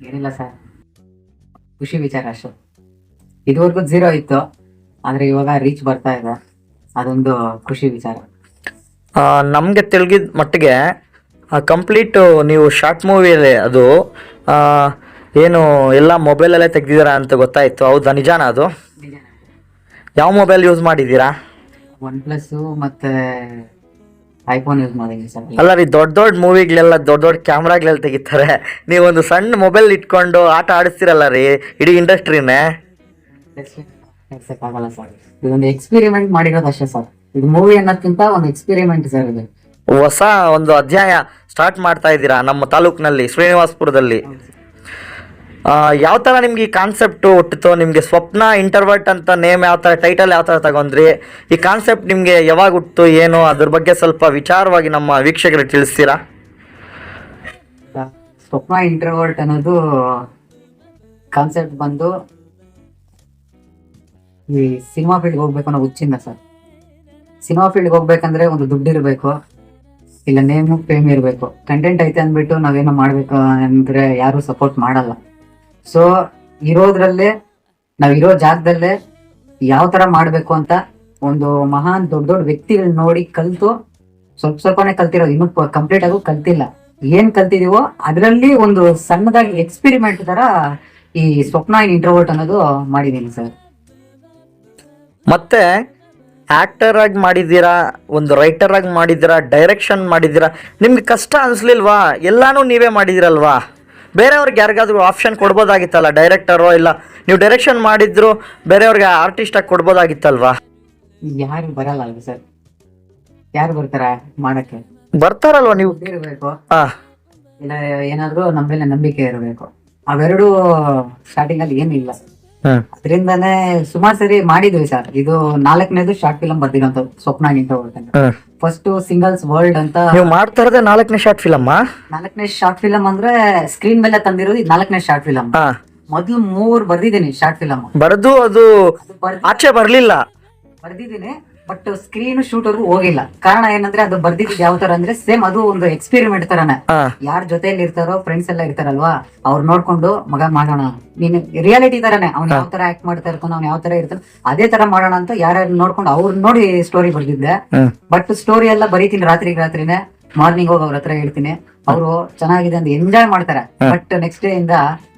ಏನಿಲ್ಲ ಸರ್, ಖುಷಿ ವಿಚಾರ ಅಷ್ಟು. ಇದುವರೆಗೂ 0 ಇತ್ತು, ಆದ್ರೆ ಇವಾಗ ರೀಚ್ ಬರ್ತಾ ಇದೆ. ಅದೊಂದು ಖುಷಿ ವಿಚಾರ. ನಮಗೆ ತಿಳಿದ ಮಟ್ಟಿಗೆ ಕಂಪ್ಲೀಟು ನೀವು ಶಾರ್ಟ್ ಮೂವಿಯಲ್ಲಿ ಅದು ಆ, ಏನು ಎಲ್ಲ ಮೊಬೈಲಲ್ಲೇ ತೆಗ್ದಿದ್ದೀರಾ ಅಂತ ಗೊತ್ತಾಯಿತು. ಹೌದಾ, ನಿಜಾನ ಅದು? ಯಾವ ಮೊಬೈಲ್ ಯೂಸ್ ಮಾಡಿದ್ದೀರಾ? OnePlus ಮತ್ತೆ ಐಫೋನ್ ಯೂಸ್ ಮಾಡಿದ್ದೀನಿ ಸರ್. ಅಲ್ಲ ರೀ, ದೊಡ್ಡ ದೊಡ್ಡ ಮೂವಿಗಳೆಲ್ಲ ದೊಡ್ಡ ದೊಡ್ಡ ಕ್ಯಾಮ್ರಾಗಳೆಲ್ಲ ತೆಗಿತಾರೆ. ನೀವೊಂದು ಸಣ್ಣ ಮೊಬೈಲ್ ಇಟ್ಕೊಂಡು ಆಟ ಆಡಿಸ್ತೀರಲ್ಲ ರೀ ಇಡೀ ಇಂಡಸ್ಟ್ರಿನೇ. ಆಗಲ್ಲ ಸರ್, ಇದೊಂದು ಎಕ್ಸ್ಪೆರಿಮೆಂಟ್ ಮಾಡಿರೋದು ಅಷ್ಟೇ ಸರ್. ಇದು ಮೂವಿ ಅನ್ನೋದಕ್ಕಿಂತ ಒಂದು ಎಕ್ಸ್ಪೆರಿಮೆಂಟ್ ಸರ್. ಇದು ಹೊಸ ಒಂದು ಅಧ್ಯಾಯ ಸ್ಟಾರ್ಟ್ ಮಾಡ್ತಾ ಇದ್ದೀರಾ ನಮ್ಮ ತಾಲೂಕಿನಲ್ಲಿ, ಶ್ರೀನಿವಾಸಪುರದಲ್ಲಿ. ಯಾವ ಥರ ನಿಮ್ಗೆ ಈ ಕಾನ್ಸೆಪ್ಟು ಹುಟ್ಟಿತು? ನಿಮಗೆ ಸ್ವಪ್ನ ಇಂಟರ್ವರ್ಟ್ ಅಂತ ನೇಮ್ ಯಾವ ಥರ, ಟೈಟಲ್ ಯಾವ ಥರ ತಗೊಂಡ್ರಿ? ಈ ಕಾನ್ಸೆಪ್ಟ್ ನಿಮಗೆ ಯಾವಾಗ ಹುಟ್ಟಿತು, ಏನು ಅದ್ರ ಬಗ್ಗೆ ಸ್ವಲ್ಪ ವಿಚಾರವಾಗಿ ನಮ್ಮ ವೀಕ್ಷಕರಿಗೆ ತಿಳಿಸ್ತೀರಾ? ಸ್ವಪ್ನ ಇಂಟ್ರೋವರ್ಟ್ ಅನ್ನೋದು ಕಾನ್ಸೆಪ್ಟ್ ಬಂದು ಈ ಸಿನಿಮಾ ಫೀಲ್ಡ್ಗೆ ಹೋಗ್ಬೇಕು ಅನ್ನೋ ಹುಚ್ಚಿಂದ ಸರ್. ಸಿನಿಮಾ ಫೀಲ್ಡ್ಗೆ ಹೋಗ್ಬೇಕಂದ್ರೆ ಒಂದು ದುಡ್ಡು ಇರಬೇಕು, ಇಲ್ಲ ನೇಮು ಫೇಮ್ ಇರಬೇಕು. ಕಂಟೆಂಟ್ ಐತೆ ಅಂದ್ಬಿಟ್ಟು ನಾವೇನೋ ಮಾಡ್ಬೇಕು ಅಂದ್ರೆ ಯಾರು ಸಪೋರ್ಟ್ ಮಾಡಲ್ಲ. ಸೊ ಇರೋದ್ರಲ್ಲೇ ನಾವಿರೋ ಜಾಗದಲ್ಲೇ ಯಾವ ತರ ಮಾಡ್ಬೇಕು ಅಂತ ಒಂದು ಮಹಾನ್ ದೊಡ್ಡ ದೊಡ್ಡ ವ್ಯಕ್ತಿಗಳು ನೋಡಿ ಕಲ್ತು, ಸ್ವಲ್ಪನೇ ಕಲ್ತಿರೋದು, ಇನ್ನೂ ಕಂಪ್ಲೀಟ್ ಆಗು ಕಲ್ತಿಲ್ಲ. ಏನ್ ಕಲ್ತಿದೀವೋ ಅದರಲ್ಲಿ ಒಂದು ಸಣ್ಣದಾಗಿ ಎಕ್ಸ್ಪೆರಿಮೆಂಟ್ ತರ ಈ ಸ್ವಪ್ನ ಇಂಟ್ರೋವರ್ಟ್ ಅನ್ನೋದು ಮಾಡಿದೀನಿ ಸರ್. ಮತ್ತೆ ಆ್ಯಕ್ಟರ್ ಆಗಿ ಮಾಡಿದ್ದೀರಾ, ಒಂದು ರೈಟರ್ ಆಗಿ ಮಾಡಿದ್ದೀರಾ, ಡೈರೆಕ್ಷನ್ ಮಾಡಿದ್ದೀರಾ. ನಿಮ್ಗೆ ಕಷ್ಟ ಅನಿಸ್ಲಿಲ್ವಾ? ಎಲ್ಲಾನು ನೀವೇ ಮಾಡಿದಿರಲ್ವಾ? ಬೇರೆಯವ್ರಿಗೆ ಯಾರಿಗಾದ್ರೂ ಆಪ್ಷನ್ ಕೊಡ್ಬೋದಾಗಿತ್ತಲ್ಲ, ಡೈರೆಕ್ಟರೋ ಇಲ್ಲ ನೀವು ಡೈರೆಕ್ಷನ್ ಮಾಡಿದ್ರು ಬೇರೆಯವ್ರಿಗೆ ಆರ್ಟಿಸ್ಟಾಗಿ ಕೊಡ್ಬೋದಾಗಿತ್ತಲ್ವಾ? ಯಾರು ಬರಲ್ಲ ಅಲ್ವ ಸರ್, ಯಾರು ಬರ್ತಾರ ಮಾಡಕ್ಕೆ? ಬರ್ತಾರಲ್ವಾ ನೀವು? ಇರಬೇಕು, ಹಾಂ, ಇಲ್ಲ ಏನಾದ್ರು ನಮ್ಮ ಮೇಲೆ ನಂಬಿಕೆ ಇರಬೇಕು. ಅವೆರಡು ಸ್ಟಾರ್ಟಿಂಗ್ ಅಲ್ಲಿ ಏನಿಲ್ಲ. ಅದರಿಂದಾನೇ ಸುಮಾರು ಸರಿ ಮಾಡಿದ್ವಿ ಸರ್. ಇದು 4ನೇದು ಶಾರ್ಟ್ ಫಿಲಂ ಬರ್ದಿರೋಂಥ ಸ್ವಪ್ನ ಇಂಟ್ರೋವರ್ಟ್ ಅಂತ. ಫಸ್ಟ್ ಸಿಂಗಲ್ಸ್ ವರ್ಲ್ಡ್ ಅಂತ ನೀವು ಮಾಡ್ತಾ ಇರೋದೇ 4ನೇ ಶಾರ್ಟ್ ಫಿಲಮ್. 4ನೇ ಶಾರ್ಟ್ ಫಿಲಂ ಅಂದ್ರೆ ಸ್ಕ್ರೀನ್ ಮೇಲೆ ತಂದಿರೋದು ಇದು 4ನೇ ಶಾರ್ಟ್ ಫಿಲಂ. ಮೊದ್ಲು 3 ಬರ್ದಿದ್ದೀನಿ ಶಾರ್ಟ್ ಫಿಲಂ. ಬರೆದು ಅದು ಆಚೆ ಬರ್ಲಿಲ್ಲ. ಬರ್ದಿದ್ದೀನಿ, ಬಟ್ ಸ್ಕ್ರೀನ್ ಶೂಟ್ ವರ್ಗೂ ಹೋಗಿಲ್ಲ. ಕಾರಣ ಏನಂದ್ರೆ ಅದು ಬರ್ದಿದ್ದು ಯಾವ ತರ ಅಂದ್ರೆ ಸೇಮ್ ಅದು ಒಂದು ಎಕ್ಸ್ಪೆರಿಮೆಂಟ್ ತರನೇ. ಯಾರ ಜೊತೆಯಲ್ಲಿ ಇರ್ತಾರೋ ಫ್ರೆಂಡ್ಸ್ ಎಲ್ಲ ಇರ್ತಾರಲ್ವಾ, ಅವ್ರು ನೋಡ್ಕೊಂಡು ಮಗ ಮಾಡೋಣ, ನೀನು ರಿಯಾಲಿಟಿ ತರನೇ ಅವ್ನು ಯಾವ ತರ ಆಕ್ಟ್ ಮಾಡ್ತಾ ಇರ್ತಾನೋ, ಅವ್ನು ಯಾವ ತರ ಇರ್ತಾನೋ ಅದೇ ತರ ಮಾಡೋಣ ಅಂತ ಯಾರ್ಯಾರು ನೋಡ್ಕೊಂಡು ಅವ್ರು ನೋಡಿ ಸ್ಟೋರಿ ಬರ್ದಿದ್ದೆ. ಬಟ್ ಸ್ಟೋರಿ ಎಲ್ಲ ಬರೀತೀನಿ ರಾತ್ರಿನೇ, ಮಾರ್ನಿಂಗ್ ಹೋಗಿ ಅವ್ರ ಹತ್ರ ಹೇಳ್ತೀನಿ. ಅವರು ಚೆನ್ನಾಗಿದೆ ಅಂತ ಎಂಜಾಯ್ ಮಾಡ್ತಾರೆ. ಬಟ್ ನೆಕ್ಸ್ಟ್ ಡೇ ಇಂದ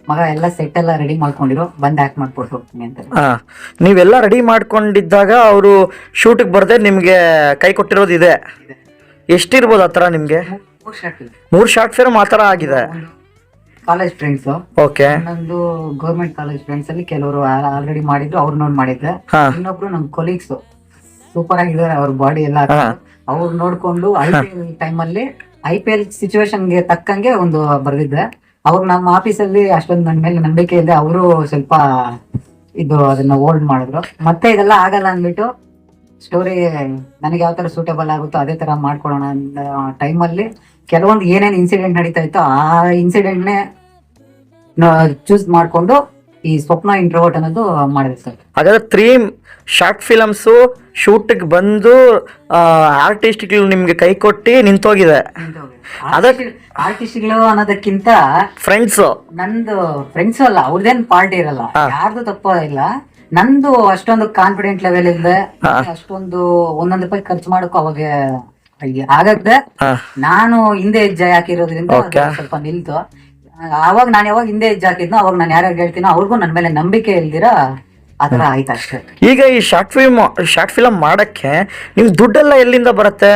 ಮಗ ಎಲ್ಲ ಸೆಟ್ ಎಲ್ಲ ರೆಡಿ ಮಾಡ್ಕೊಂಡಿರೋ, ಬಂದ್ ಆಕ್ಟ್ ಮಾಡ್ಕೊಟ್ಟು ಹೋಗ್ತೀನಿ ಅಂತ. ನೀವೆಲ್ಲ ರೆಡಿ ಮಾಡ್ಕೊಂಡಿದ್ದಾಗ ಅವರು ಶೂಟಿಗೆ ಬರ್ದೆ ನಿಮ್ಗೆ ಕೈ ಕೊಟ್ಟಿರೋದು ಇದೆ. ಎಷ್ಟಿರ್ಬೋದು ಆ ಥರ ನಿಮ್ಗೆ? 3 ಶಾರ್ಟ್ ಫಿಲ್ಮ್ ಆ ಥರ ಆಗಿದೆ. College friends, okay. ಇನ್ನೊಂದು ಗೌರ್ಮೆಂಟ್ ಕಾಲೇಜ್ ಫ್ರೆಂಡ್ಸ್ ಅಲ್ಲಿ ಕೆಲವರು ಆಲ್ರೆಡಿ ಮಾಡಿದ್ರು, ಅವ್ರು ನೋಡಿ ಮಾಡಿದ್ದೆ. ಇನ್ನೊಬ್ರು ನಮ್ ಕೊಲೀಗ್ಸ್ ಸೂಪರ್ ಆಗಿದ್ದಾರೆ, ಅವ್ರ ಬಾಡಿ ಎಲ್ಲ ಅವ್ರು ನೋಡ್ಕೊಂಡು IPL ಟೈಮ್ ಅಲ್ಲಿ IPL ಸಿಚುವೇಶನ್ಗೆ ತಕ್ಕಂಗೆ ಒಂದು ಬರ್ದಿದ್ದೆ. ಅವ್ರು ನಮ್ಮ ಆಫೀಸಲ್ಲಿ ಅಷ್ಟೊಂದು ನನ್ನ ಮೇಲೆ ನಂಬಿಕೆ ಇದೆ, ಅವರು ಸ್ವಲ್ಪ ಇದು ಅದನ್ನ ಹೋಲ್ಡ್ ಮಾಡಿದ್ರು. ಮತ್ತೆ ಇದೆಲ್ಲ ಆಗಲ್ಲ ಅಂದ್ಬಿಟ್ಟು ಸ್ಟೋರಿ ನನಗೆ ಯಾವ ತರ ಸೂಟೇಬಲ್ ಆಗುತ್ತೋ ಅದೇ ತರ ಮಾಡ್ಕೊಡೋಣ ಅಂತ ಟೈಮಲ್ಲಿ ಕೆಲವೊಂದು ಏನೇನು ಇನ್ಸಿಡೆಂಟ್ ನಡೀತಾ ಇತ್ತು ಆ ಇನ್ಸಿಡೆಂಟ್ನೇ ಚೂಸ್ ಮಾಡ್ಕೊಂಡು ಈ ಸ್ವಪ್ನ ಇಂಟ್ರೋವರ್ಟ್ ಅನ್ನೋದು ಮಾಡಿದೆ ಸರ್. ಹಾಗಾದ್ರೆ 3 ಶಾರ್ಟ್ ಫಿಲಮ್ಸು ಶೂಟಿಗೆ ಬಂದು ಆರ್ಟಿಸ್ಟ್ಗಳು ನಿಮ್ಗೆ ಕೈ ಕೊಟ್ಟು ನಿಂತೋಗಿದೆ. ಆರ್ಟಿಸ್ಟ್ಗಳು ಅನ್ನೋದಕ್ಕಿಂತ ಫ್ರೆಂಡ್ಸ್, ನಂದು ಫ್ರೆಂಡ್ಸ್ ಅಲ್ಲ, ಅವ್ರದೇನ್ ಪಾರ್ಟಿ ಇರಲ್ಲ, ಯಾರ್ದು ತಪ್ಪ ಇಲ್ಲ. ನಂದು ಅಷ್ಟೊಂದು ಕಾನ್ಫಿಡೆಂಟ್ ಲೆವೆಲ್ ಇದೆ, ಅಷ್ಟೊಂದು ₹1 ಖರ್ಚು ಮಾಡಕ್ಕೂ ಅವಾಗ ಆಗತ್ತೆ. ನಾನು ಹಿಂದೆ ಹೆಜ್ಜೆ ಹಾಕಿರೋದ್ರಿಂದ ಸ್ವಲ್ಪ ನಿಲ್ತು. ಅವಾಗ ನಾನು ಯಾವಾಗ ಹಿಂದೆ ಹೆಜ್ಜೆ ಹಾಕಿದ್ನೋ ಅವಾಗ ನಾನು ಯಾರ್ಯಾರು ಹೇಳ್ತೀನೋ ಅವ್ರಿಗೂ ನನ್ನ ಮೇಲೆ ನಂಬಿಕೆ ಇಲ್ದಿರ ಆತರ ಆಯ್ತು ಅಷ್ಟೇ. ಈಗ ಈ ಶಾರ್ಟ್ ಫಿಲಮ್ ಮಾಡಕ್ಕೆ ನಿಮ್ ದುಡ್ಡೆಲ್ಲ ಎಲ್ಲಿಂದ ಬರುತ್ತೆ?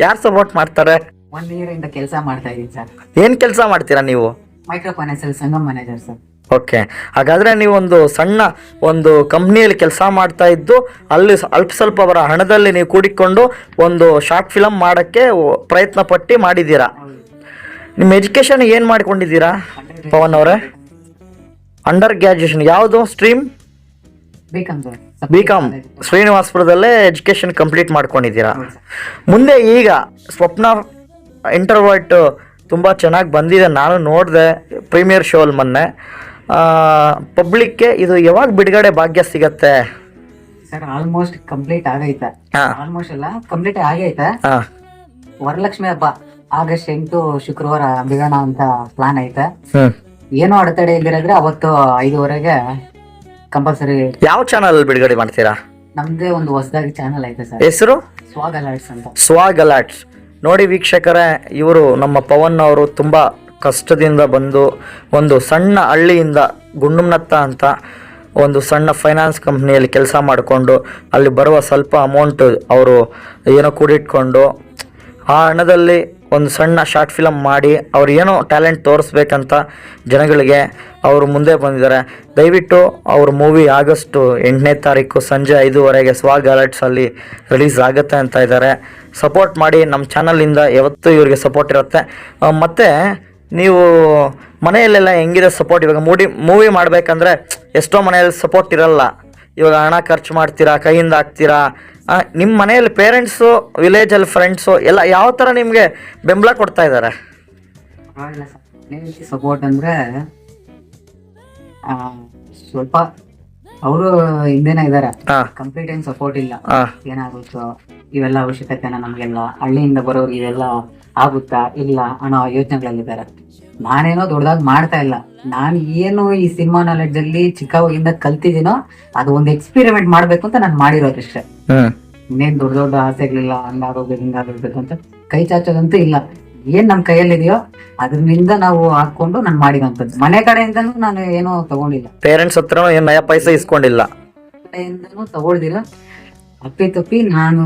ಯಾರು ಸಪೋರ್ಟ್ ಮಾಡ್ತಾರೆ? 1 year ಇಂದ ಕೆಲಸ ಮಾಡ್ತಾ ಇದೀನಿ ಸರ್. ಏನ್ ಕೆಲಸ ಮಾಡ್ತೀರಾ ನೀವು? ಮೈಕ್ರೋ ಫೈನಾನ್ಸ್ ಅಲ್ಲಿ ಸಂಗಮ್ ಮ್ಯಾನೇಜರ್ ಸರ್. ಓಕೆ. ಹಾಗಾದ್ರೆ ನೀವು ಒಂದು ಸಣ್ಣ ಒಂದು ಕಂಪ್ನಿಯಲ್ಲಿ ಕೆಲಸ ಮಾಡ್ತಾ ಇದ್ದು ಅಲ್ಲಿ ಅಲ್ಪ ಸ್ವಲ್ಪ ಅವರ ಹಣದಲ್ಲಿ ನೀವು ಕೂಡಿಕೊಂಡು ಒಂದು ಶಾರ್ಟ್ ಫಿಲಮ್ ಮಾಡಕ್ಕೆ ಪ್ರಯತ್ನ ಪಟ್ಟು ಮಾಡಿದ್ದೀರಾ. ನಿಮ್ಮ ಎಜುಕೇಶನ್ ಏನು ಮಾಡಿಕೊಂಡಿದ್ದೀರಾ ಪವನ್ ಅವರೇ? ಅಂಡರ್ ಗ್ರಾಜುಯೇಷನ್ ಯಾವುದು ಸ್ಟ್ರೀಮ್? ಬಿಕಾಮ್ ಶ್ರೀನಿವಾಸಪುರದಲ್ಲೇ ಎಜುಕೇಶನ್ ಕಂಪ್ಲೀಟ್ ಮಾಡ್ಕೊಂಡಿದ್ದೀರಾ. ಮುಂದೆ ಈಗ ಸ್ವಪ್ನ ಇಂಟರ್ವರ್ಟ್ ತುಂಬ ಚೆನ್ನಾಗಿ ಬಂದಿದೆ, ನಾನು ನೋಡಿದೆ ಪ್ರೀಮಿಯರ್ ಶೋ ಅಲ್ಲಿ ಮೊನ್ನೆ. ಪಬ್ಲಿಕ್ಗೆ ಇದು ಯಾವಾಗ ಬಿಡುಗಡೆ ಭಾಗ್ಯ ಸಿಗತ್ತೆ ಸರ್? ಆಲ್ಮೋಸ್ಟ್ ಕಂಪ್ಲೀಟ್ ಆಗೈತೆ. ಆಲ್ಮೋಸ್ಟ್ ಎಲ್ಲ ಕಂಪ್ಲೀಟ್ ಆಗೈತೆ. ವರಲಕ್ಷ್ಮಿ ಹಬ್ಬ August 8 ಶುಕ್ರವಾರ ಬಿಡೋಣ ಅಂತ ಪ್ಲಾನ್ ಐತೆ. ಏನೋ ಅಡೆತಡೆ ಇಲ್ದಿರಾದ್ರೆ ಅವತ್ತು 5:30ಗೆ ಕಂಪಲ್ಸರಿ. ಯಾವ ಚಾನಲ್ ಬಿಡುಗಡೆ ಮಾಡ್ತೀರಾ? ನಮ್ದೇ ಒಂದು ಹೊಸದಾಗಿ ಚಾನಲ್ ಐತೆ ಸರ್, ಹೆಸರು ಸ್ವಾಗ್ ಅಲರ್ಟ್ಸ್ ಅಂತ. ಸ್ವಾಗ್ ಅಲರ್ಟ್ಸ್. ನೋಡಿ ವೀಕ್ಷಕರೇ, ಇವರು ನಮ್ಮ ಪವನ್ ಅವರು ತುಂಬ ಕಷ್ಟದಿಂದ ಬಂದು ಒಂದು ಸಣ್ಣ ಹಳ್ಳಿಯಿಂದ ಗುಂಡುಮ್ನತ್ತ ಅಂತ ಒಂದು ಸಣ್ಣ ಫೈನಾನ್ಸ್ ಕಂಪ್ನಿಯಲ್ಲಿ ಕೆಲಸ ಮಾಡಿಕೊಂಡು ಅಲ್ಲಿ ಬರುವ ಸ್ವಲ್ಪ ಅಮೌಂಟು ಅವರು ಏನೋ ಕೂಡಿಟ್ಕೊಂಡು ಆ ಹಣದಲ್ಲಿ ಒಂದು ಸಣ್ಣ ಶಾರ್ಟ್ ಫಿಲಮ್ ಮಾಡಿ ಅವ್ರು ಏನೋ ಟ್ಯಾಲೆಂಟ್ ತೋರಿಸ್ಬೇಕಂತ ಜನಗಳಿಗೆ ಅವರು ಮುಂದೆ ಬಂದಿದ್ದಾರೆ. ದಯವಿಟ್ಟು ಅವ್ರ ಮೂವಿ ಆಗಸ್ಟ್ 8ನೇ ತಾರೀಕು ಸಂಜೆ 5:15 ಸ್ವಾಗ್ ಅಲರ್ಟ್ಸಲ್ಲಿ ರಿಲೀಸ್ ಆಗುತ್ತೆ ಅಂತ ಇದ್ದಾರೆ. ಸಪೋರ್ಟ್ ಮಾಡಿ, ನಮ್ಮ ಚಾನಲಿಂದ ಯಾವತ್ತೂ ಇವ್ರಿಗೆ ಸಪೋರ್ಟ್ ಇರುತ್ತೆ. ಮತ್ತು ನೀವು ಮನೆಯಲ್ಲೆಲ್ಲ ಹೆಂಗಿದೆ ಸಪೋರ್ಟ್? ಇವಾಗ ಮೂವಿ ಮಾಡಬೇಕಂದ್ರೆ ಎಷ್ಟೋ ಮನೆಯಲ್ಲಿ ಸಪೋರ್ಟ್ ಇರಲ್ಲ. ಇವಾಗ ಹಣ ಖರ್ಚು ಮಾಡ್ತೀರಾ, ಕೈಯಿಂದ ಹಾಕ್ತೀರಾ. ನಿಮ್ಮ ಮನೆಯಲ್ಲಿ ಪೇರೆಂಟ್ಸು, ವಿಲೇಜಲ್ಲಿ ಫ್ರೆಂಡ್ಸು ಎಲ್ಲ ಯಾವ ಥರ ನಿಮಗೆ ಬೆಂಬಲ ಕೊಡ್ತಾ ಇದ್ದಾರೆ? ಸಪೋರ್ಟ್ ಅಂದ್ರೆ ಸ್ವಲ್ಪ ಅವರು ಹಿಂದೆನೇ ಇದಾರೆ, ಕಂಪ್ಲೀಟ್ ಏನ್ ಸಪೋರ್ಟ್ ಇಲ್ಲ. ಏನಾಗುತ್ತೋ ಇವೆಲ್ಲ ಅವಶ್ಯಕತೆನ ನಮ್ಗೆಲ್ಲ ಹಳ್ಳಿಯಿಂದ ಬರೋರು ಇವೆಲ್ಲ ಆಗುತ್ತಾ ಇಲ್ಲ ಅನ್ನೋ ಯೋಚನೆಗಳಲ್ಲಿದ್ದಾರೆ. ನಾನೇನೋ ದೊಡ್ಡದಾಗಿ ಮಾಡ್ತಾ ಇಲ್ಲ. ನಾನು ಏನು ಈ ಸಿನಿಮಾ ನಾಲೆಡ್ಜ್ ಅಲ್ಲಿ ಚಿಕ್ಕವಾಗಿಂದ ಕಲ್ತಿದ್ದೀನೋ ಅದು ಒಂದು ಎಕ್ಸ್ಪೆರಿಮೆಂಟ್ ಮಾಡ್ಬೇಕು ಅಂತ ನಾನು ಮಾಡಿರೋದಷ್ಟೇ. ಇನ್ನೇನ್ ದೊಡ್ಡ ದೊಡ್ಡ ಆಸೆಗಳಿಲ್ಲ, ಹಂಗಾಗೋಗ್ಬೇಕು ಹಿಂಗಾಗೋಗ್ಬೇಕು ಅಂತ ಕೈ ಚಾಚೋದಂತೂ ಇಲ್ಲ. ಏನ್ ನಮ್ ಕೈಯಲ್ಲಿದೆಯೋ ಅದರಿಂದ ನಾವು ಹಾಕೊಂಡು ನಾನು ಮಾಡಿರೋಂಥದ್ದು. ಮನೆ ಕಡೆಯಿಂದನೂ ನಾನು ಏನೋ ತಗೊಂಡಿಲ್ಲ, ಪೇರೆಂಟ್ಸ್ ಹತ್ರ ಏನ್ ನಯ ಪೈಸೆ ಇಸ್ಕೊಂಡಿಲ್ಲ, ಕಡೆಯಿಂದನೂ ತಗೊಳ್ದಿರ. ಅಪ್ಪಿ ನಾನು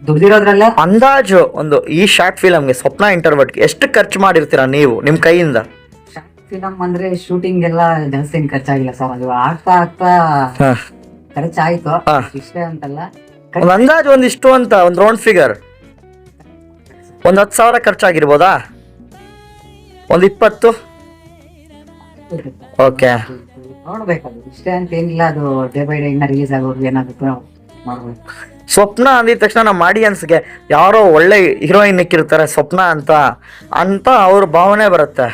ದುಡ್ದಿರೋದ್ರಲ್ಲ. ಅಂದಾಜು ಒಂದು ಈ ಶಾರ್ಟ್ ಫಿಲಮ್ಗೆ ಸ್ವಪ್ನ ಇಂಟರ್ವರ್ಟ್ಗೆ ಎಷ್ಟು ಖರ್ಚು ಮಾಡಿರ್ತೀರಾ ನೀವು ನಿಮ್ಮ ಕೈಯಿಂದ? ಶಾರ್ಟ್ ಫಿಲಮ್ ಅಂದ್ರೆ ಶೂಟಿಂಗ್ ಎಲ್ಲ ಜಾಸ್ತಿ ಏನ್ ಖರ್ಚಾಗಿಲ್ಲ ಸರ್. ಅದು ಆಗ್ತಾ ಆಗ್ತಾ ಖರ್ಚಾಯ್ತು, ಇಷ್ಟೇ ಅಂತಲ್ಲ. ಒಂದು ಅಂದಾಜು ಒಂದಿಷ್ಟು ಅಂತ ಒಂದು ರೌಂಡ್ ಫಿಗರ್ ಒಂದು 10,000 ಖರ್ಚಾಗಿರ್ಬೋದಾ? ಒಂದು 20? ಓಕೆ, ನೋಡ್ಬೇಕದು. ಇಷ್ಟೇ ಅಂತ ಏನಿಲ್ಲ, ಅದು ಡೇ ಬೈ ಡೇ ಇನ್ನ ರಿಲೀಸ್ ಆಗೋದು ಏನಾಗುತ್ತೆ ಮಾಡ್ಬೇಕು. ಸ್ವಪ್ನ ಅಂದಿದ ತಕ್ಷಣ ನಮ್ಮ ಆಡಿಯನ್ಸ್ಗೆ ಯಾರೋ ಒಳ್ಳೆ ಹೀರೋಯಿನ್ ಇಕ್ಕಿರ್ತಾರೆ ಸ್ವಪ್ನ ಅಂತ ಅವ್ರ ಭಾವನೆ ಬರುತ್ತೆ.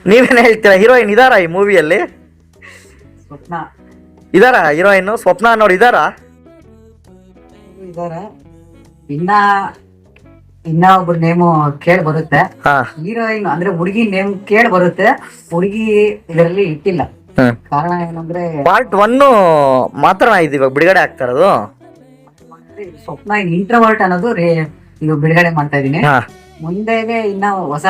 ನೀವೇನು ಹೇಳ್ತೀರಾ? ಹೀರೋಯಿನ್ ಇದಾರಾ ಈ ಮೂವಿಯಲ್ಲಿ? ಸ್ವಪ್ನ ಇದಾರಾ ಹೀರೋಯಿನ್? ಸ್ವಪ್ನ ಅನ್ನೋರು ಇದಾರಾ? ಇದಾರೆ. ಇನ್ನ ಒಬ್ರು ನೇಮು ಕೇಳಿ ಬರುತ್ತೆ. ಹೀರೋಯಿನ್ ಅಂದ್ರೆ ಹುಡುಗಿ ನೇಮ್ ಕೇಳಿ ಬರುತ್ತೆ, ಹುಡುಗಿ ಇದರಲ್ಲಿ ಇಟ್ಟಿಲ್ಲ. ಕಾರಣ ಏನಂದ್ರೆ ಪಾರ್ಟ್ 1 ಮಾತ್ರ ಇದು ಇವಾಗ ಬಿಡುಗಡೆ ಆಗ್ತಾ ಇರೋದು. ಸ್ವಪ್ನ ಇಂಟ್ರವರ್ಟ್ ಅನ್ನೋದು ಇದು ಬಿಡುಗಡೆ ಮಾಡ್ತಾ ಇದೀನಿ. ಮುಂದೆಗೆ ಇನ್ನ ಹೊಸ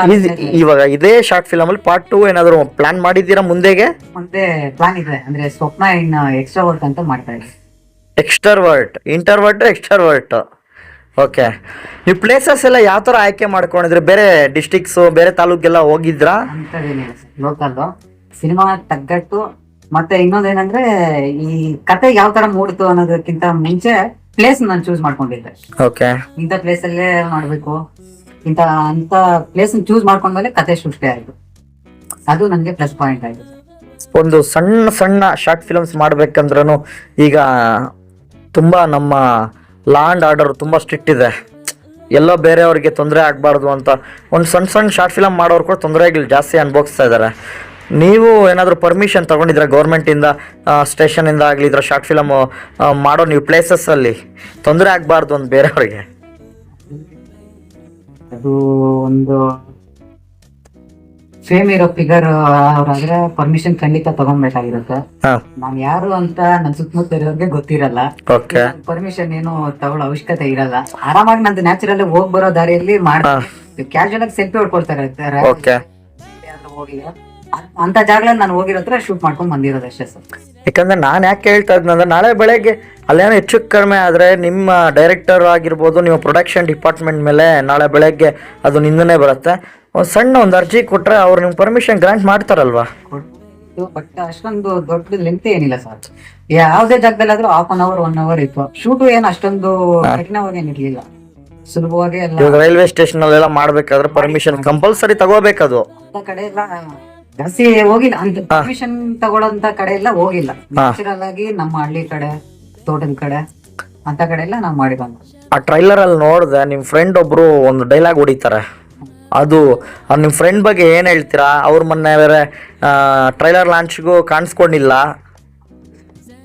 ಇವಾಗ ಇದೇ ಶಾರ್ಟ್ ಫಿಲಮ್ ಅಲ್ಲಿ ಪಾರ್ಟ್ 2 ಏನಾದ್ರು ಪ್ಲಾನ್ ಮಾಡಿದ್ದೀರಾ? ಮುಂದೆ ಪ್ಲಾನ್ ಇದೆ. ಅಂದ್ರೆ ಸ್ವಪ್ನ ಇನ್ನ ಎಕ್ಸ್ಟ್ರಾವರ್ಟ್ ಅಂತ ಮಾಡ್ತಾ ಇದ್ದೀನಿ. Extrovert, introvert, extrovert. ಓಕೆ. ನೀವು ಪ್ಲೇಸಸ್ ಎಲ್ಲ ಯಾವ ತರ ಆಯ್ಕೆ ಮಾಡ್ಕೊಂಡಿದ್ರೆ? ಬೇರೆ ಡಿಸ್ಟ್ರಿಕ್ಟ್ಸ್, ಬೇರೆ ತಾಲೂಕೆಲ್ಲ ಹೋಗಿದ್ರಾ? ಅಂತದೇನಿಲ್ಲ ಸರ್, ಲೋಕಲ್ ಸಿನಿಮಾ ತಗ್ಗಟ್ಟು. ಮತ್ತೆ ಇನ್ನೊಂದೇನಂದ್ರೆ ಈ ಕತೆ ಯಾವ ತರ ಮೂಡ್ತು ಅನ್ನೋದಕ್ಕಿಂತ ಮುಂಚೆ ಪ್ಲೇಸ್ ನಾನು ಚೂಸ್ ಮಾಡ್ಕೊಂಡಿದ್ದೆ. ಓಕೆ, ಇಂಥ ಪ್ಲೇಸ್ ಅಲ್ಲೇ ಮಾಡ್ಬೇಕು ಅಂತ ಪ್ಲೇಸ್ ಚೂಸ್ ಮಾಡ್ಕೊಂಡ್ಮೇಲೆ ಕತೆ ಸೃಷ್ಟಿ ಆಯ್ತು. ಅದು ನನಗೆ ಪ್ಲಸ್ ಪಾಯಿಂಟ್ ಆಯ್ತು. ಒಂದು ಸಣ್ಣ ಸಣ್ಣ ಶಾರ್ಟ್ ಫಿಲ್ಮ್ಸ್ ಮಾಡ್ಬೇಕಂದ್ರೂ ಈಗ ತುಂಬಾ ನಮ್ಮ ಲಾ ಅಂಡ್ ಆರ್ಡರ್ ತುಂಬಾ ಸ್ಟ್ರಿಕ್ಟ್ ಇದೆ. ಎಲ್ಲೋ ಬೇರೆಯವ್ರಿಗೆ ತೊಂದರೆ ಆಗಬಾರ್ದು ಅಂತ ಒಂದು ಸಣ್ಣ ಸಣ್ಣ ಶಾರ್ಟ್ ಫಿಲಮ್ ಮಾಡೋರು ಕೂಡ ತೊಂದರೆಗಳು ಜಾಸ್ತಿ ಅನುಭವಿಸ್ತಾ ಇದ್ದಾರೆ. ನೀವು ಏನಾದರೂ ಪರ್ಮಿಷನ್ ತಗೊಂಡಿದ್ರೆ ಗೌರ್ಮೆಂಟಿಂದ, ಸ್ಟೇಷನಿಂದ ಆಗಲಿ ಇದ್ರ ಶಾರ್ಟ್ ಫಿಲಮ್ ಮಾಡೋ ನೀವು ಪ್ಲೇಸಸ್ಸಲ್ಲಿ ತೊಂದರೆ ಆಗಬಾರ್ದು ಅಂತ ಬೇರೆಯವ್ರಿಗೆ? ಅದು ಒಂದು ಫೇಮ್ ಇರೋ ಫಿಗರ್ ಅವ್ರಾದ್ರೆ ಪರ್ಮಿಷನ್ ಖಂಡಿತ ತಗೊಂಡ್ಬೇಕಾಗಿರುತ್ತೆ. ನಾನ್ ಯಾರು ಅಂತ ನನ್ ಸುತ್ತಮುತ್ತ ಇರೋರ್ಗೆ ಗೊತ್ತಿರಲ್ಲ. ಪರ್ಮಿಷನ್ ಏನು ತಗೊಳ್ಳೋ ಅವಶ್ಯಕತೆ ಇರಲ್ಲ. ಆರಾಮಾಗಿ ನಂದು ನ್ಯಾಚುರಲ್ ಹೋಗ್ ಬರೋ ದಾರಿಯಲ್ಲಿ ಮಾಡ್ತಾರೆ. ಕ್ಯಾಶುಯಲ್ ಆಗಿ ಸೆಲ್ಫಿ ಹೊಡ್ಕೊಳ್ತಾರೆ. ಹೋಗಿದ್ರೆ ಅಂತ ಜಾಗಗಳಲ್ಲಿ ನಾನು ಹೋಗಿರೋತ್ರ ಶೂಟ್ ಮಾಡ್ಕೊಂಡ್ ಬಂದಿರೋದಷ್ಟೇ ಸರ್. ಯಾಕಂದ್ರೆ ನಾನು ಯಾಕೆ ಹೇಳ್ತಾ ಇದ್ನಂದ್ರೆ ನಾಳೆ ಬೆಳಗ್ಗೆ ಅಲ್ಲೇನೋ ಹೆಚ್ಚು ಕಡಿಮೆ ಆದರೆ ನಿಮ್ಮ ಡೈರೆಕ್ಟರ್ ಆಗಿರ್ಬೋದು, ನಿಮ್ಮ ಪ್ರೊಡಕ್ಷನ್ ಡಿಪಾರ್ಟ್ಮೆಂಟ್ ಮೇಲೆ ನಾಳೆ ಬೆಳಗ್ಗೆ ಅದು ನಿಂದನೆ ಬರುತ್ತೆ. ಒಂದು ಸಣ್ಣ ಒಂದು ಅರ್ಜಿ ಕೊಟ್ರೆ ಅವ್ರು ನಿಮ್ಗೆ ಪರ್ಮಿಷನ್ ಗ್ರಾಂಟ್ ಮಾಡ್ತಾರಲ್ವಾ? ಬಟ್ ಅಷ್ಟೊಂದು ದೊಡ್ಡ ಲೆಂತ್ ಏನಿಲ್ಲ ಸರ್. ಯಾವ್ದೇ ಜಾಗದಲ್ಲಾದ್ರೂ 1/2 hour 1 hour ಇತ್ತು. ಶೂಟು ಏನು ಅಷ್ಟೊಂದು ಕಠಿಣವಾಗಿ ಏನಿರ್ಲಿಲ್ಲ, ಸುಲಭವಾಗಿ ಎಲ್ಲ. ರೈಲ್ವೆ ಸ್ಟೇಷನ್ ಅಲ್ಲೆಲ್ಲ ಮಾಡ್ಬೇಕಾದ್ರೆ ಪರ್ಮಿಷನ್ ಕಂಪಲ್ಸರಿ ತಗೋಬೇಕದು. ಕಡೆ ಎಲ್ಲ ಜಾಸ್ತಿ ಹೋಗಿಲ್ಲ, ಅಂತ ಪರ್ಮಿಷನ್ ತಗೊಳ್ಳೋಂತ ಕಡೆ ಎಲ್ಲ ಹೋಗಿಲ್ಲ. ನ್ಯಾಚುರಲ್ ಆಗಿ ನಮ್ಮ ಹಳ್ಳಿ ಕಡೆ, ತೋಟದ ಕಡೆ ಅಂತ ಕಡೆ ಎಲ್ಲ ನಾವು ಮಾಡಿ ಬಂದ. ಆ ಟ್ರೈಲರ್ ಅಲ್ಲಿ ನೋಡಿದೆ ನಿಮ್ ಫ್ರೆಂಡ್ ಒಬ್ರು ಒಂದು ಡೈಲಾಗ್ ಹೊಡಿತಾರೆ. ಅದು ನಿಮ್ಮ ಫ್ರೆಂಡ್ ಬಗ್ಗೆ ಏನ್ ಹೇಳ್ತೀರಾ? ಅವ್ರ ಮೊನ್ನೆ ಬೇರೆ ಟ್ರೈಲರ್ ಲಾಂಚ್ಗೂ ಕಾಣಿಸ್ಕೊಂಡಿಲ್ಲ.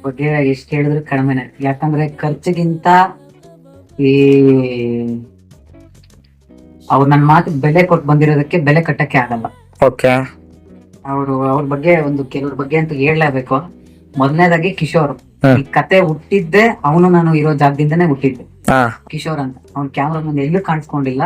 ಬಗ್ಗೆ ಎಷ್ಟು ಹೇಳಿದ್ರು ಕಡಿಮೆನೆ. ಯಾಕಂದ್ರೆ ಖರ್ಚಿಗಿಂತ ಈ ಅವ್ರು ನನ್ನ ಮಾತು ಬೆಲೆ ಕೊಟ್ಟು ಬಂದಿರೋದಕ್ಕೆ ಬೆಲೆ ಕಟ್ಟಕ್ಕೆ ಆಗಲ್ಲ. ಓಕೆ. ಅವ್ರ ಬಗ್ಗೆ ಒಂದು ಕೆಲವ್ರ ಬಗ್ಗೆ ಅಂತ ಹೇಳಲೇಬೇಕು. ಮೊದಲನೇದಾಗಿ ಕಿಶೋರ್. ಹ್ಮ್. ಈ ಕತೆ ಹುಟ್ಟಿದ್ದೆ ಅವನು ನಾನು ಇರೋ ಜಾಗದಿಂದನೇ ಹುಟ್ಟಿದ್ದೆ. ಹಾ ಕಿಶೋರ್ ಅಂತ ಅವ್ನ ಕ್ಯಾಮ್ರಾ ಮುಂದೆ ಎಲ್ಲೂ ಕಾಣಿಸ್ಕೊಂಡಿಲ್ಲ.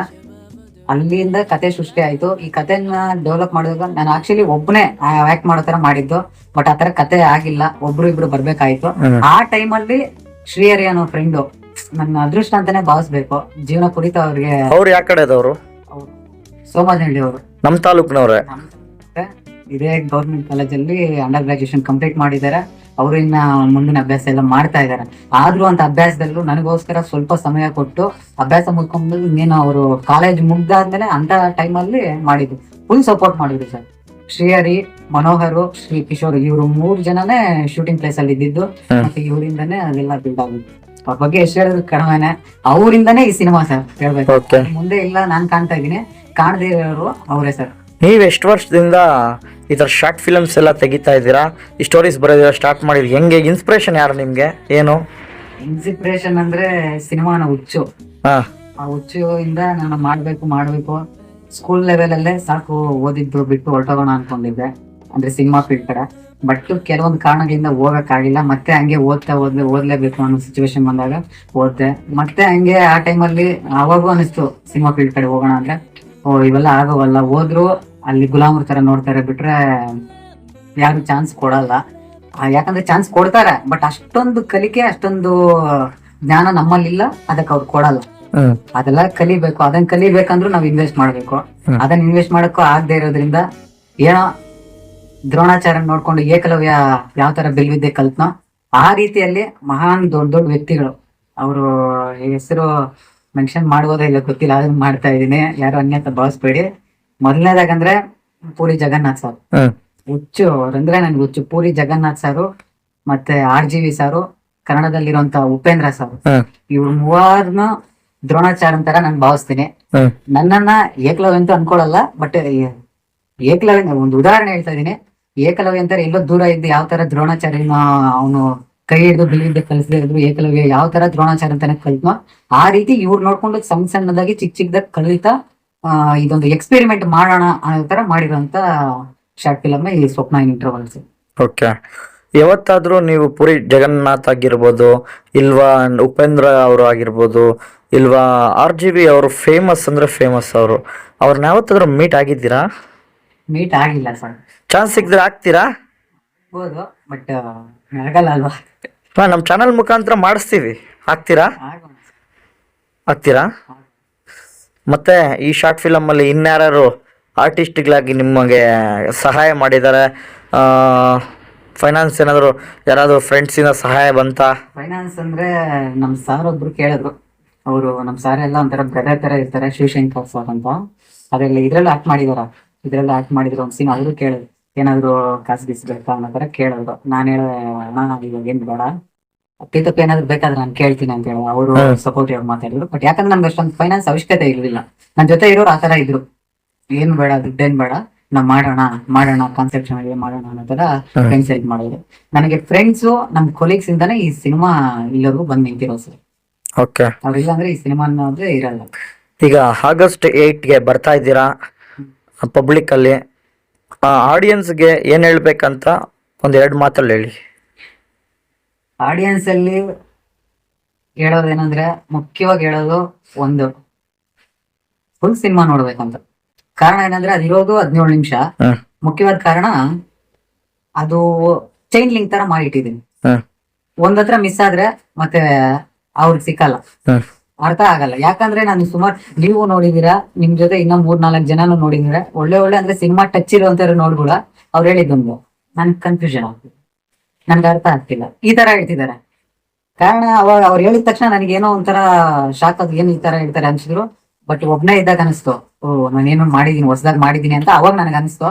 ಅಲ್ಲಿಂದ ಕತೆ ಸೃಷ್ಟಿ ಆಯ್ತು. ಈ ಕತೆನ ಡೆವಲಪ್ ಮಾಡಿದಾಗ ನಾನು ಆಕ್ಚುಲಿ ಒಬ್ಬನೇ ಆಕ್ಟ್ ಮಾಡೋ ತರ ಮಾಡಿದ್ದು. ಬಟ್ ಆತರ ಕತೆ ಆಗಿಲ್ಲ, ಒಬ್ರು ಇಬ್ರು ಬರ್ಬೇಕಾಯ್ತು. ಹ್ಮ್. ಆ ಟೈಮಲ್ಲಿ ಶ್ರೀಹರಿ ಅನ್ನೋ ಫ್ರೆಂಡು ನನ್ನ ಅದೃಷ್ಟ ಅಂತಾನೆ ಭಾವಿಸ್ಬೇಕು. ಜೀವನ ಕುರಿತ ಅವ್ರಿಗೆ ಅವ್ರು ಯಾವ ಕಡೆದವ್ರು? ಸೋಮನಹಳ್ಳಿ ಅವರು ನಮ್ ತಾಲೂಕ್ನವ್ರೆ. ಇದೇ ಗೌರ್ಮೆಂಟ್ ಕಾಲೇಜಲ್ಲಿ ಅಂಡರ್ ಗ್ರಾಜುಯೇಷನ್ ಕಂಪ್ಲೀಟ್ ಮಾಡಿದ್ದಾರೆ. ಅವರು ಇನ್ನ ಮುಂದಿನ ಅಭ್ಯಾಸ ಎಲ್ಲ ಮಾಡ್ತಾ ಇದ್ದಾರೆ. ಆದ್ರೂ ಅಂತ ಅಭ್ಯಾಸದಲ್ಲೂ ನನಗೋಸ್ಕರ ಸ್ವಲ್ಪ ಸಮಯ ಕೊಟ್ಟು ಅಭ್ಯಾಸ ಮುಗ್ಕೊಂಡು ಇನ್ನೇನು ಅವರು ಕಾಲೇಜ್ ಮುಗ್ದಾದ್ಮೇಲೆ ಅಂತ ಟೈಮಲ್ಲಿ ಮಾಡಿದ್ರು. ಫುಲ್ ಸಪೋರ್ಟ್ ಮಾಡಿದ್ರು ಸರ್. ಶ್ರೀಹರಿ, ಮನೋಹರ್, ಶ್ರೀ ಕಿಶೋರ್ ಇವರು 3 ಜನನೇ ಶೂಟಿಂಗ್ ಪ್ಲೇಸ್ ಅಲ್ಲಿ ಇದ್ದಿದ್ದು. ಮತ್ತೆ ಇವರಿಂದಾನೇ ಅದೆಲ್ಲ ಬಿಲ್ಡ್ ಆಗಿದ್ದು. ಅವ್ರ ಬಗ್ಗೆ ಎಷ್ಟು ಹೇಳಿದ್ರು ಕಡಿಮೆನೆ. ಅವರಿಂದಾನೇ ಈ ಸಿನಿಮಾ ಸರ್ ಹೇಳ್ಬೇಕು. Okay. ಮುಂದೆ ಇಲ್ಲ ನಾನ್ ಕಾಣ್ತಾ ಇದೀನಿ, ಕಾಣದೇ ಇರೋರು ಅವರೇ ಸರ್. ನೀವ್ ಎಷ್ಟು ವರ್ಷದಿಂದ ಈ ತರ ಶಾರ್ಟ್ ಫಿಲ್ಮ್ಸ್ ಎಲ್ಲ ತೆಗಿತಾ ಇದ್ದೀರಾ, ಈ ಸ್ಟೋರೀಸ್ ಬರೋದಿಲ್ಲ ಸ್ಟಾರ್ಟ್ ಮಾಡಿದ್ರಿ? ಹೆಂಗೆ ಇನ್ಸ್ಪಿರೇಷನ್ ಯಾರು ನಿಮ್ಗೆ? ಏನು ಇನ್ಸ್ಪಿರೇಷನ್ ಅಂದ್ರೆ ಸಿನಿಮಾನ ಹುಚ್ಚು. ಹಾ ಆ ಹುಚ್ಚು ಇಂದ ನಾನು ಮಾಡ್ಬೇಕು ಸ್ಕೂಲ್ ಲೆವೆಲ್ ಅಲ್ಲೇ ಸಾಕು ಓದಿದ್ದು ಬಿಟ್ಟು ಹೊರಟೋಗೋಣ ಅನ್ಕೊಂಡಿದ್ದೆ, ಅಂದ್ರೆ ಸಿನಿಮಾ ಫೀಲ್ಡ್ ಕಡೆ. ಬಟ್ ಕೆಲವೊಂದು ಕಾರಣಗಳಿಂದ ಹೋಗಕ್ ಆಗಿಲ್ಲ. ಮತ್ತೆ ಹಂಗೆ ಓದ್ಲೇಬೇಕು ಅನ್ನೋ ಸಿಚುವೇಶನ್ ಬಂದಾಗ ಓದ್ದೆ. ಮತ್ತೆ ಹಂಗೆ ಆ ಟೈಮಲ್ಲಿ ಅವಾಗೂ ಅನಿಸ್ತು ಸಿನಿಮಾ ಫೀಲ್ಡ್ ಕಡೆ ಹೋಗೋಣ ಅಂದ್ರೆ, ಇವೆಲ್ಲ ಆಗೋವಲ್ಲ, ಹೋದ್ರು ಅಲ್ಲಿ ಗುಲಾಮರ ತರ ನೋಡ್ತಾರೆ ಬಿಟ್ರೆ ಯಾರು ಚಾನ್ಸ್ ಕೊಡಲ್ಲ. ಯಾಕಂದ್ರೆ ಚಾನ್ಸ್ ಕೊಡ್ತಾರೆ, ಬಟ್ ಅಷ್ಟೊಂದು ಕಲಿಕೆ ಅಷ್ಟೊಂದು ಜ್ಞಾನ ನಮ್ಮಲ್ಲಿಲ್ಲ, ಅದಕ್ಕೆ ಅವ್ರು ಕೊಡಲ್ಲ. ಅದೆಲ್ಲ ಕಲಿಬೇಕು. ಅದನ್ನ ಕಲಿಬೇಕಂದ್ರೂ ನಾವ್ ಇನ್ವೆಸ್ಟ್ ಮಾಡ್ಬೇಕು. ಅದನ್ನ ಇನ್ವೆಸ್ಟ್ ಮಾಡಕ್ಕೂ ಆಗದೆ ಇರೋದ್ರಿಂದ ಏನೋ ದ್ರೋಣಾಚಾರ್ಯ ನೋಡ್ಕೊಂಡು ಏಕಲವ್ಯ ಯಾವ ತರ ಬಿಲ್ವಿದ್ದೆ ಕಲ್ತ್ನೋ ಆ ರೀತಿಯಲ್ಲಿ ಮಹಾನ್ ದೊಡ್ಡ ದೊಡ್ಡ ವ್ಯಕ್ತಿಗಳು, ಅವರು ಹೆಸರು ಮೆನ್ಷನ್ ಮಾಡ್ಬೋದ ಇಲ್ಲ ಗೊತ್ತಿಲ್ಲ, ಅದನ್ನ ಮಾಡ್ತಾ ಇದೀನಿ, ಯಾರು ಅನ್ಯತ ಭಾವಿಸ್ಬೇಡಿ. ಮೊದಲನೇದಾಗಂದ್ರೆ ಪೂರಿ ಜಗನ್ನಾಥ್ ಸರ್ ಹುಚ್ಚು. ಅವ್ರಂದ್ರೆ ನನ್ಗೆ ಹುಚ್ಚು. ಪೂರಿ ಜಗನ್ನಾಥ್ ಸಾರು, ಮತ್ತೆ RGV ಸಾರು, ಕನ್ನಡದಲ್ಲಿರುವಂತ ಉಪೇಂದ್ರ ಸರ್, ಇವ್ರು 3 ದ್ರೋಣಾಚಾರ್ಯ ಅಂತಾರ ನಾನು ಭಾವಿಸ್ತೀನಿ. ನನ್ನನ್ನ ಏಕಲವ್ಯ ಅಂತ ಅನ್ಕೊಳಲ್ಲ, ಬಟ್ ಏಕಲವ್ಯ ಒಂದು ಉದಾಹರಣೆ ಹೇಳ್ತಾ ಇದೀನಿ. ಏಕಲವ್ಯ ಅಂತಾರೆ ಎಲ್ಲೋ ದೂರ ಇದ್ದು ಯಾವ ತರ ದ್ರೋಣಾಚಾರ್ಯನ ಅವನು ಕೈ ಹಿಡಿದು ಬಿಲ್ಲಿದ್ದೆ ಕಲಿಸದೇ ಇದ್ರು ಏಕಲವ್ಯ ಯಾವ ತರ ದ್ರೋಣಾಚಾರ್ಯ ಅಂತಾನೆ ಕಲ್ತ್ನೋ ಆ ರೀತಿ ಇವ್ರು ನೋಡ್ಕೊಂಡು ಸಣ್ಣದಾಗಿ ಚಿಕ್ಕದಾಗ ಕಲಿತಾ ಇದೊಂದು ಎಕ್ಸ್ಪೆರಿಮೆಂಟ್ ಮಾಡೋಣ ಅನ್ನೋ ತರ ಮಾಡಿರೋಂತ ಶಾರ್ಟ್ ಫಿಲಮ್ ಈ ಸ್ವಪ್ನ ಇನ್ ಇಂಟರ್ವಲ್ಸ್. ಓಕೆ. ಯಾವತ್ತಾದ್ರೂ ನೀವು ಪುರಿ ಜಗನ್ನಾಥ್ ಆಗಿರ್ಬೋದು, ಇಲ್ವಾ ಉಪೇಂದ್ರ ಅವರು ಆಗಿರ್ಬೋದು, ಇಲ್ವಾ RGV ಅವರು ಫೇಮಸ್ ಅಂದ್ರೆ ಫೇಮಸ್ ಅವ್ರನ್ನ ಯಾವತ್ತಾದ್ರೂ ಮೀಟ್ ಆಗಿದ್ದೀರಾ? ಮೀಟ್ ಆಗಿಲ್ಲ ಸರ್. ಚಾನ್ಸ್ ಸಿಕ್ಕಿದ್ರೆ ಆಗ್ತೀರಾ? ಆಗ್ಬೋದು, ಬಟ್ ಆಗಲ್ಲ ಅಲ್ವಾ. ನಮ್ಮ ಚಾನಲ್ ಮುಖಾಂತರ ಮಾಡಿಸ್ತೀವಿ, ಆಗ್ತೀರಾ? ಆಗ್ತೀರಾ? ಮತ್ತೆ ಈ ಶಾರ್ಟ್ ಫಿಲಮಲ್ಲಿ ಇನ್ಯಾರು ಆರ್ಟಿಸ್ಟ್ಗಳಾಗಿ ನಿಮಗೆ ಸಹಾಯ ಮಾಡಿದ್ದಾರೆ? ಫೈನಾನ್ಸ್ ಏನಾದರೂ ಯಾರಾದರೂ ಫ್ರೆಂಡ್ಸಿನ ಸಹಾಯ ಬಂತಾ? ಫೈನಾನ್ಸ್ ಅಂದ್ರೆ ನಮ್ ಸಾರ್ ಒಬ್ರು ಕೇಳಿದ್ರು. ಅವರು ನಮ್ ಸಾರ್ ಎಲ್ಲ ಒಂಥರ ಬ್ರದರ್ ತರ ಇರ್ತಾರೆ, ಶಿವಶಂಕರ್ ಸರ್ ಅಂತ. ಅದೆಲ್ಲ ಇದ್ರಲ್ಲಿ ಆಕ್ಟ್ ಮಾಡಿದ್ರು ಒಂದ್ ಸೀನ್. ಅವರು ಕೇಳಿದ್ರು ಏನಾದ್ರು ಕಾಸು ಬೇಕಾ ಅನ್ನೋ ತರ ಕೇಳಿದ್ರು. ನಾನ್ ಹೇಳಿದೆ ಇವಾಗ ಏನ್ ಬೇಡ, ಅಪ್ಪಿತಪ್ಪ ಏನಾದ್ರು ಬೇಕಾದ್ರೆ ನಾನು ಕೇಳ್ತೀನಿ ಅಂತ ಹೇಳಿ ಅವರು ಸಪೋರ್ಟಿವ್ ಆಗಿ ಮಾತಾಡಿದ್ರು. ಬಟ್ ಯಾಕಂದ್ರೆ ನಮ್ಗೆ ಅಷ್ಟೊಂದು ಫೈನಾನ್ಸ್ ಅವಶ್ಯಕತೆ ಇರಲಿಲ್ಲ. ನನ್ ಜೊತೆ ಇರೋರು ಆತರ ಇದ್ರು, ಏನ್ ಬೇಡ ದುಡ್ಡೇನ್ ಬೇಡ, ನಾವ್ ಮಾಡೋಣ ಕಾನ್ಸೆಪ್ಟ್ ಚೆನ್ನಾಗಿ ಮಾಡೋಣ ಅನ್ನೋ ತರ ಫ್ರೆಂಡ್ಸ್ ಹೆಲ್ಪ್ ಮಾಡಿದ್ರು. ನನಗೆ ಫ್ರೆಂಡ್ಸು ನಮ್ ಕೊಲೀಗ್ಸ್ ಇಂದಾನೆ ಈ ಸಿನಿಮಾ ಇಲ್ಲವರೆಗೂ ಬಂದ್ ನಿಂತಿರೋ ಸರ್. ಓಕೆ. ಅವ್ರಿಲ್ಲ ಅಂದ್ರೆ ಈ ಸಿನಿಮಾ ಅನ್ನೋದೇ ಇರಲ್ಲ. ಈಗ August 8ಗೆ ಬರ್ತಾ ಇದ್ದೀರಾ ಪಬ್ಲಿಕ್ ಅಲ್ಲಿ, ಆಡಿಯನ್ಸ್ಗೆ ಏನ್ ಹೇಳ್ಬೇಕಂತ ಒಂದ್ 2 ಮಾತಲ್ಲಿ ಹೇಳಿ. ಆಡಿಯನ್ಸ್ ಅಲ್ಲಿ ಹೇಳೋದೇನಂದ್ರೆ, ಮುಖ್ಯವಾಗಿ ಹೇಳೋದು ಒಂದು ಫುಲ್ ಸಿನಿಮಾ ನೋಡ್ಬೇಕಂತ. ಕಾರಣ ಏನಂದ್ರೆ ಅದಿರೋದು 17 ನಿಮಿಷ. ಮುಖ್ಯವಾದ ಕಾರಣ ಅದು ಚೈನ್ ಲಿಂಕ್ ತರ ಮಾಡಿಟ್ಟಿದ್ದೀನಿ. ಒಂದತ್ರ ಮಿಸ್ ಆದ್ರೆ ಮತ್ತೆ ಅವ್ರಿಗೆ ಸಿಕ್ಕಲ್ಲ, ಅರ್ಥ ಆಗಲ್ಲ. ಯಾಕಂದ್ರೆ ನಾನು ಸುಮಾರು ನೀವು ನೋಡಿದೀರಾ, ನಿಮ್ ಜೊತೆ ಇನ್ನ 3-4 ಜನನು ನೋಡಿದ್ರೆ ಒಳ್ಳೆ ಅಂದ್ರೆ ಸಿನಿಮಾ ಟಚ್ ಇರುವಂತ ನೋಡ್ಬಿಡ. ಅವ್ರು ಹೇಳಿದ್ದೊಂದು ನನ್ ಕನ್ಫ್ಯೂಷನ್ ಆಗ್ತಿದೆ, ನನ್ಗೆ ಅರ್ಥ ಆಗ್ತಿಲ್ಲ, ಈ ತರ ಹೇಳ್ತಿದ್ದಾರೆ. ಕಾರಣ ಅವಾಗ ಅವ್ರು ಹೇಳಿದ ತಕ್ಷಣ ನನಗೇನೋ ಒಂಥರ ಶಾಕ್ ಆದ್, ಏನ್ ಈ ತರ ಹೇಳ್ತಾರೆ ಅನ್ಸಿದ್ರು. ಬಟ್ ಒಬ್ನೇ ಇದ್ದಾಗ ಅನಿಸ್ತು, ನಾನೇನೋ ಮಾಡಿದೀನಿ, ಹೊಸದಾಗಿ ಮಾಡಿದೀನಿ ಅಂತ ಅವಾಗ ನನಗೆ ಅನಿಸ್ತು.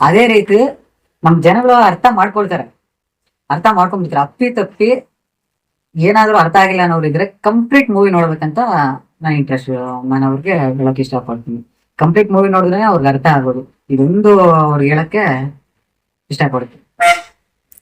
ಅದೇ ರೀತಿ ನಮ್ ಜನಗಳು ಅರ್ಥ ಮಾಡ್ಕೊಳ್ತಾರೆ, ಅರ್ಥ ಮಾಡ್ಕೊಂಡ್ಬಿಡ್ತಾರೆ. ಅಪ್ಪಿ ತಪ್ಪಿ ಏನಾದ್ರು ಅರ್ಥ ಆಗಿಲ್ಲ ಅನ್ನೋರು ಇದ್ರೆ ಕಂಪ್ಲೀಟ್ ಮೂವಿ ನೋಡ್ಬೇಕಂತ ನಾನು ಅವ್ರಿಗೆ ಹೇಳಕ್ ಇಷ್ಟಪಡ್ತೀನಿ. ಕಂಪ್ಲೀಟ್ ಮೂವಿ ನೋಡಿದ್ರೆ ಅವ್ರಿಗೆ ಅರ್ಥ ಆಗೋದು. ಇದೊಂದು ಅವ್ರಿಗೆ ಹೇಳಕ್ಕೆ ಇಷ್ಟಪಡ್ತೀನಿ.